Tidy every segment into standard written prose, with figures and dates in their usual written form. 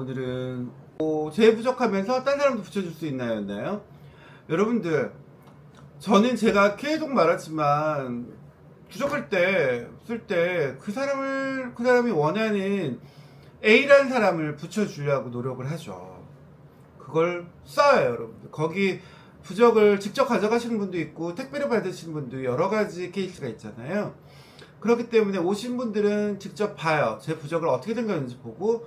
오늘은 제 부족하면서 딴 사람도 붙여줄 수 있나요? 였나요? 여러분들, 저는 제가 계속 말하지만 부족할 때, 쓸 때 그 사람이 원하는 A라는 사람을 붙여주려고 노력을 하죠. 그걸 써요, 여러분들. 거기 부적을 직접 가져가시는 분도 있고 택배로 받으시는 분도 여러 가지 케이스가 있잖아요. 그렇기 때문에 오신 분들은 직접 봐요. 제 부적을 어떻게 생겼는지 보고,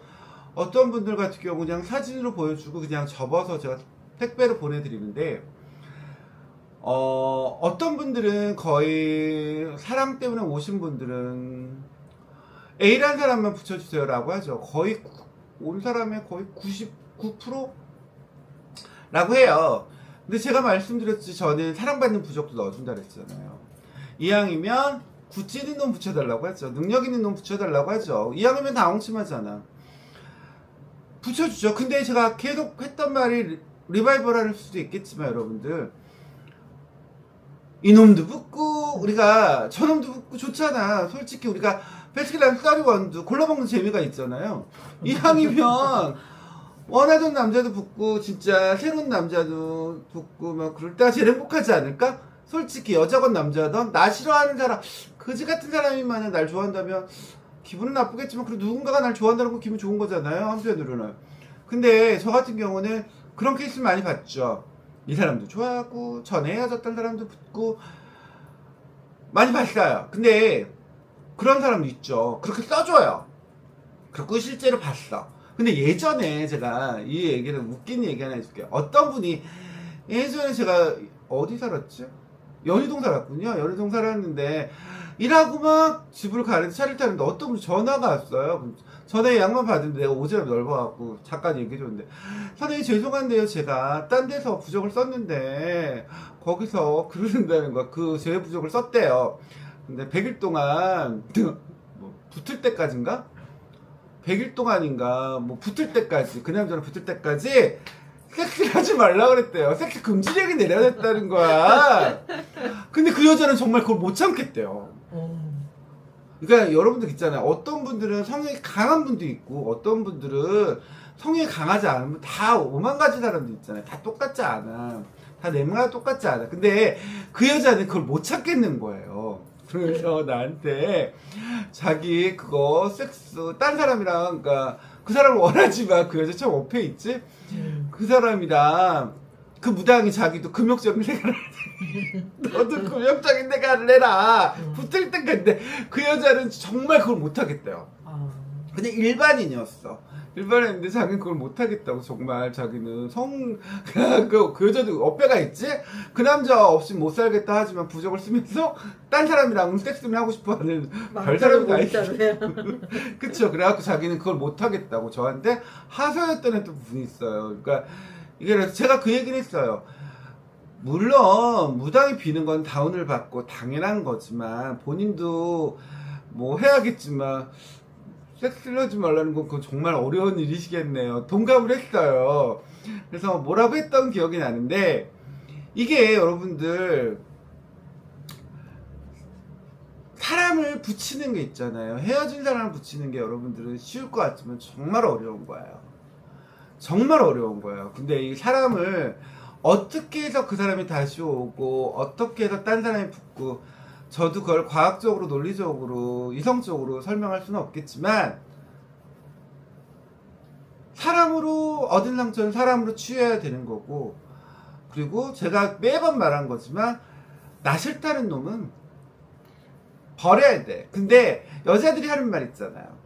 어떤 분들 같은 경우 그냥 사진으로 보여주고 그냥 접어서 제가 택배로 보내드리는데, 어떤 분들은 거의 사랑 때문에 오신 분들은 A라는 사람만 붙여주세요 라고 하죠. 거의 온 사람의 거의 99% 라고 해요. 근데 제가 말씀드렸지, 저는 사랑받는 부적도 넣어준다 그랬잖아요. 이왕이면 굿즈 있는 놈 붙여달라고 하죠. 능력 있는 놈 붙여달라고 하죠. 이왕이면 다 엉침하잖아. 붙여주죠. 근데 제가 계속 했던 말이 리바이벌 할 수도 있겠지만, 여러분들, 이놈도 붙고 우리가 저놈도 붙고 좋잖아. 솔직히 우리가 패스킬랑 쏘리원도 골라먹는 재미가 있잖아요. 이왕이면 원하던 남자도 붙고 진짜 새로운 남자도 붙고 막 그럴 때가 제일 행복하지 않을까? 솔직히 여자건 남자든 나 싫어하는 사람, 그지 같은 사람이만 날 좋아한다면 기분은 나쁘겠지만 그래도 누군가가 날 좋아한다는 건 기분 좋은 거잖아요, 한편으로는. 근데 저 같은 경우는 그런 케이스 많이 봤죠. 이 사람도 좋아하고 전에 헤어졌던 사람도 붙고 많이 봤어요. 근데 그런 사람도 있죠. 그렇게 써줘요. 그리고 실제로 봤어. 근데 예전에 제가 이 얘기를, 웃긴 얘기 하나 해줄게요. 어떤 분이 예전에, 제가 어디 살았지? 연희동 살았군요. 연희동 살았는데 일하고 막 집을 가는데 차를 타는데 어떤 분이 전화가 왔어요. 전화에 양만 받은데 내가 오지랖이 넓어갖고 잠깐 얘기해줬는데, 선생님 죄송한데요, 제가 딴 데서 부적을 썼는데 거기서 그러는다는 거야. 그 제 부적을 썼대요. 근데 100일 동안 뭐 붙을 때까지인가? 100일 동안인가 뭐 붙을 때까지, 그 남자랑 붙을 때까지 섹스를 하지 말라 그랬대요. 섹스 금지령이 내려졌다는 거야. 근데 그 여자는 정말 그걸 못 참겠대요. 그러니까 여러분들 있잖아요. 어떤 분들은 성향이 강한 분도 있고 어떤 분들은 성향이 강하지 않은 분, 다 5만 가지 사람도 있잖아요. 다 똑같지 않아. 다 내모가 똑같지 않아. 근데 그 여자는 그걸 못 참겠는 거예요. 그래서 나한테 자기 그거 섹스 딴 사람이랑, 그러니까 그 사람을 원하지만 그 여자 참 어폐 있지? 그 사람이랑 그 무당이 자기도 금욕적인 생활을 너도 금욕적인 생활을 해라. 붙을 때까지. 근데 그 여자는 정말 그걸 못하겠대요. 근데 일반인이었어. 일반인인데 자기는 그걸 못하겠다고. 정말 자기는 그 여자도 어깨가 있지? 그 남자 없이 못 살겠다 하지만 부적을 쓰면서 딴 사람이랑 섹스를 하고 싶어 하는 별 사람이 아니죠. 그쵸. 그래갖고 자기는 그걸 못하겠다고 저한테 하소연했던 애도 분이 있어요. 그러니까 이게 제가 그 얘기를 했어요. 물론 무당이 비는 건 다운을 받고 당연한 거지만 본인도 뭐 해야겠지만 섹스를 하지 말라는 건 그건 정말 어려운 일이시겠네요. 동감을 했어요. 그래서 뭐라고 했던 기억이 나는데, 이게 여러분들 사람을 붙이는 게 있잖아요. 헤어진 사람을 붙이는 게 여러분들은 쉬울 것 같지만 정말 어려운 거예요. 정말 어려운 거예요. 근데 이 사람을 어떻게 해서 그 사람이 다시 오고 어떻게 해서 딴 사람이 붙고, 저도 그걸 과학적으로 논리적으로 이성적으로 설명할 수는 없겠지만 사람으로 얻은 상처는 사람으로 취해야 되는 거고, 그리고 제가 매번 말한 거지만 나 싫다는 놈은 버려야 돼. 근데 여자들이 하는 말 있잖아요.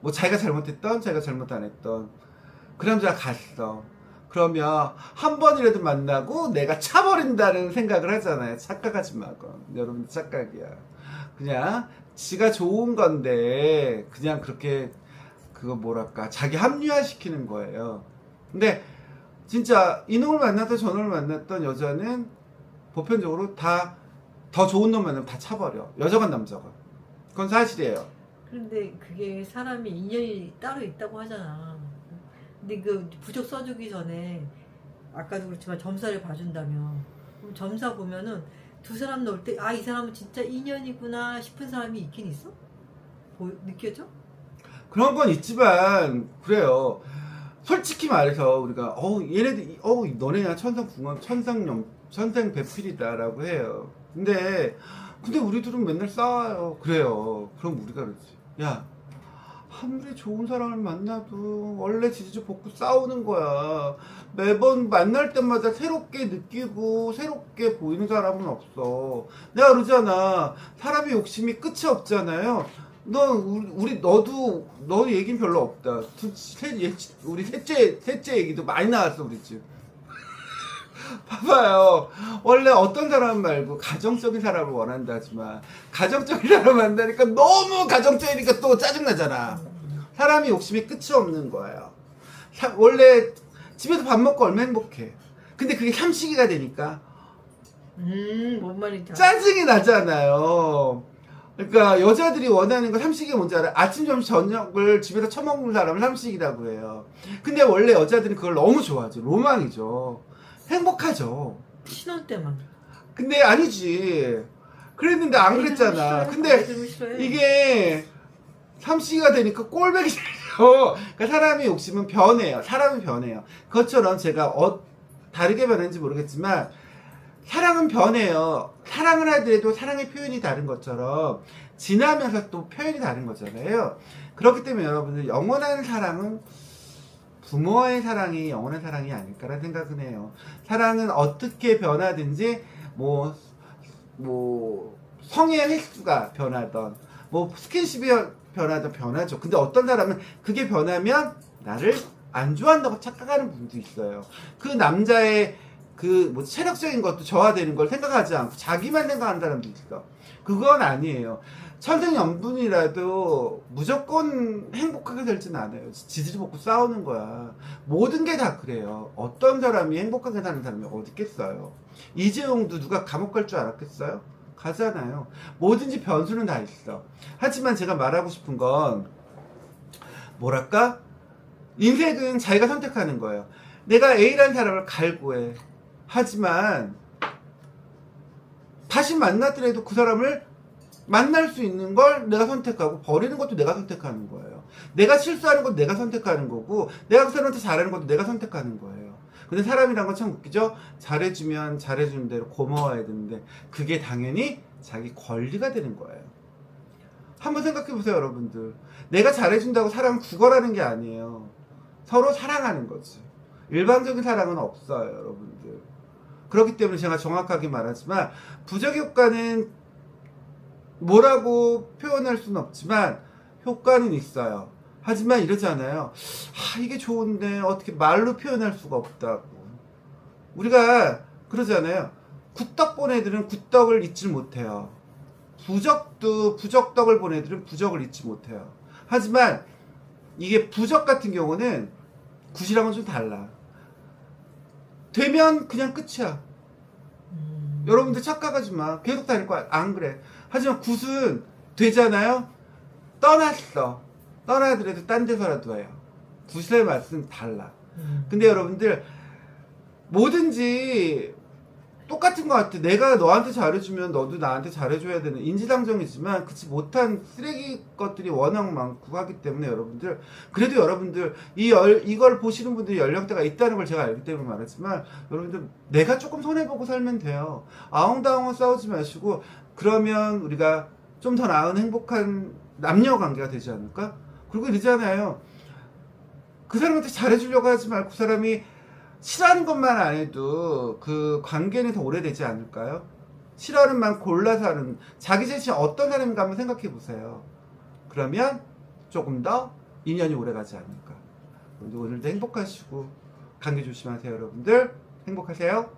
뭐 자기가 잘못했던, 자기가 잘못 안 했던 그 남자가 갔어. 그러면 한 번이라도 만나고 내가 차버린다는 생각을 하잖아요. 착각하지 마고. 여러분 착각이야. 그냥 지가 좋은 건데 그냥 그렇게 그거 뭐랄까 자기 합리화시키는 거예요. 근데 진짜 이놈을 만났던 저놈을 만났던 여자는 보편적으로 다 더 좋은 놈 만나면 다 차버려. 여자건 남자건. 그건 사실이에요. 그런데 그게 사람이 인연이 따로 있다고 하잖아. 근데 그 부적 써주기 전에 아까도 그렇지만 점사를 봐준다면, 그럼 점사 보면은 두 사람 넣을 때 아, 이 사람은 진짜 인연이구나 싶은 사람이 있긴 있어? 느껴져? 그런 건 있지만 그래요. 솔직히 말해서 우리가 얘네들 너네야 천상배필이다라고 해요. 근데 우리들은 맨날 싸워요. 그래요. 그럼 우리가 그러지. 야, 아무리 좋은 사람을 만나도 원래 지지주 볶고 싸우는 거야. 매번 만날 때마다 새롭게 느끼고 새롭게 보이는 사람은 없어. 내가 그러잖아. 사람의 욕심이 끝이 없잖아요. 너 얘기는 별로 없다. 우리 셋째 얘기도 많이 나왔어, 우리 집. 봐봐요. 원래 어떤 사람 말고 가정적인 사람을 원한다지만 가정적인 사람을 만나니까 너무 가정적이니까 또 짜증나잖아. 사람이 욕심이 끝이 없는 거예요. 원래 집에서 밥 먹고 얼마나 행복해. 근데 그게 삼식이가 되니까 뭔 말인지 짜증이 나잖아요. 그러니까 여자들이 원하는 거 삼식이 뭔지 알아요? 아침, 점심, 저녁을 집에서 처먹는 사람을 삼식이라고 해요. 근데 원래 여자들은 그걸 너무 좋아하죠. 로망이죠. 행복하죠. 신혼 때만. 근데 아니지. 그랬는데 안 그랬잖아. 근데 이게 삼식이가 되니까 꼴보기 싫어. 그러니까 사람의 욕심은 변해요. 사람은 변해요. 그것처럼 제가 다르게 변했는지 모르겠지만 사랑은 변해요. 사랑을 하더라도 사랑의 표현이 다른 것처럼 지나면서 또 표현이 다른 거잖아요. 그렇기 때문에 여러분들 영원한 사랑은 부모의 사랑이 영원한 사랑이 아닐까라는 생각은 해요. 사랑은 어떻게 변하든지 뭐 성의 횟수가 변하던 스킨십이 변하던 변하죠. 근데 어떤 사람은 그게 변하면 나를 안 좋아한다고 착각하는 분도 있어요. 그 남자의 체력적인 것도 저하되는 걸 생각하지 않고 자기만 생각하는 사람도 있어. 그건 아니에요. 천생연분이라도 무조건 행복하게 살지는 않아요. 지지리 볶고 싸우는 거야. 모든 게 다 그래요. 어떤 사람이 행복하게 사는 사람이 어디 있겠어요. 이재용도 누가 감옥 갈 줄 알았겠어요? 가잖아요. 뭐든지 변수는 다 있어. 하지만 제가 말하고 싶은 건 뭐랄까? 인생은 자기가 선택하는 거예요. 내가 A라는 사람을 갈구해. 하지만 다시 만나더라도 그 사람을 만날 수 있는 걸 내가 선택하고 버리는 것도 내가 선택하는 거예요. 내가 실수하는 것도 내가 선택하는 거고 내가 그 사람한테 잘하는 것도 내가 선택하는 거예요. 근데 사람이란 건 참 웃기죠? 잘해주면 잘해주는 대로 고마워야 되는데 그게 당연히 자기 권리가 되는 거예요. 한번 생각해보세요, 여러분들. 내가 잘해준다고 사랑은 구걸하는 게 아니에요. 서로 사랑하는 거지. 일방적인 사랑은 없어요, 여러분들. 그렇기 때문에 제가 정확하게 말하지만 부적의 효과는 뭐라고 표현할 수는 없지만 효과는 있어요. 하지만 이러잖아요. 이게 좋은데 어떻게 말로 표현할 수가 없다고. 우리가 그러잖아요. 굿떡 본 애들은 굿떡을 잊지 못해요. 부적떡을 본 애들은 부적을 잊지 못해요. 하지만 이게 부적 같은 경우는 굿이랑은 좀 달라. 되면 그냥 끝이야. 여러분들 착각하지 마. 계속 다닐 거야. 안 그래. 하지만 굿은 되잖아요. 떠났어. 떠나더라도 딴 데서라도 해요. 굿의 맛은 달라. 근데 여러분들 뭐든지 똑같은 것 같아. 내가 너한테 잘해주면 너도 나한테 잘해줘야 되는 인지상정이지만 그렇지 못한 쓰레기 것들이 워낙 많고 하기 때문에 여러분들 그래도 여러분들 이걸 보시는 분들이 연령대가 있다는 걸 제가 알기 때문에 말하지만 여러분들 내가 조금 손해보고 살면 돼요. 아웅다웅은 싸우지 마시고 그러면 우리가 좀 더 나은 행복한 남녀 관계가 되지 않을까? 그리고 이러잖아요. 그 사람한테 잘해주려고 하지 말고 그 사람이 싫어하는 것만 안 해도 그 관계는 더 오래되지 않을까요? 싫어하는 만 골라서 하는 자기 자신이 어떤 사람인가 한번 생각해 보세요. 그러면 조금 더 인연이 오래가지 않을까. 오늘도 행복하시고 감기 조심하세요, 여러분들. 행복하세요.